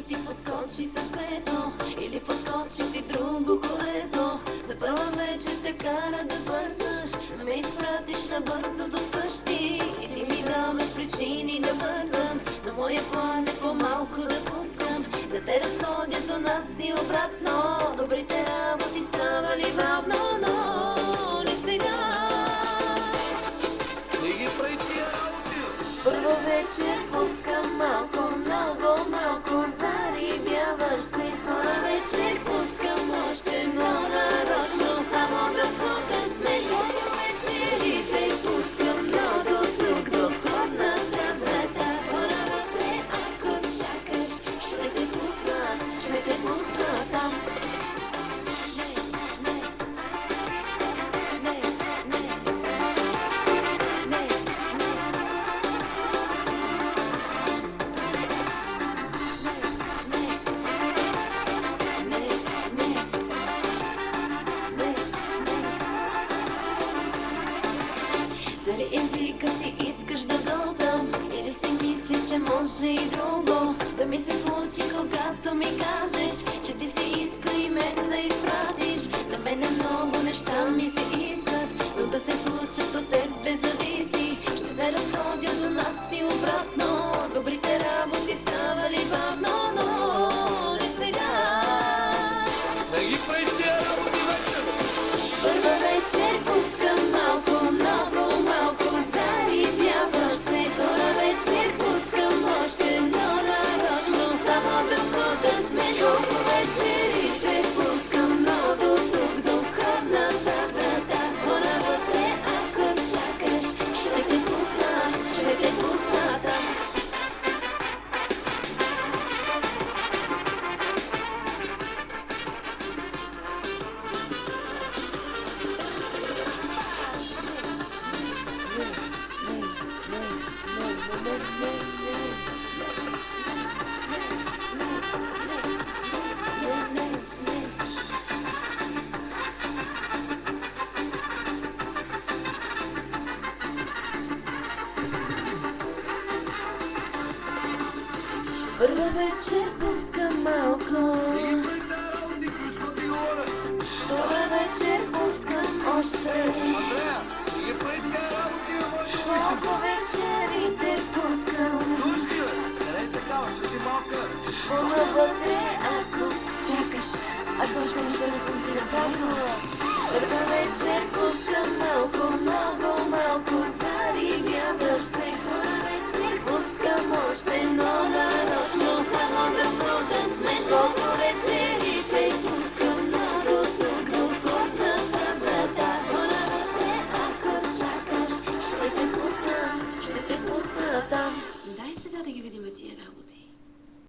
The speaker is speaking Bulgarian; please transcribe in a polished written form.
ти подскочи сърцето или подскочи ти друго колето. За първа вечер те кара да бързаш, да ме изпратиш набързо до вкъщи и ти ми даваш причини да бързам. Но моя план е по-малко да пускам, да те разходя до нас и обратно. Добрите работи ставали бавно, но не сега. Не ги прави тия работи. Първо вечер пускам малко, много малко, зарибяваш се. Втора вечер пускам още, но нарочно, само да входа смеха. Вечерите пускам, но до тук, до входната врата. Хора вътре, ако чакаш, ще те пусна там. Дали езика си искаш да дълдам, или си мислиш, че може и друго да ми се случи, когато ми кажеш, че ти си иска и мен да изпратиш. На мене много неща ми се искат, но да се случат от тебе зависи. Ще те разходя до нас и обратно, добрите работи ставали бавно, но не сега. Не ги прави тия работи вече. Първа вечер пускам малко, много малко, зарибяваш се. Втора вечер пускам още, но нарочно, само да входа смеха. Вечерите пускам, но до тук, до входната врата. Хора вътре, ако чакаш, ще те пусна там. Първа вечер пускам малко, Не ги прави тия работи, чуеш какво ти говоря. втора вечер пускам още. Андрея, не ги прави тия работи, бе, моето Малко момиче. вечерите пускам, Чуеш ли, бе? Не дай такава, ще си малка. хора вътре, ако чакаш. Аз още не съм ти направила. Първа вечер пускам малко.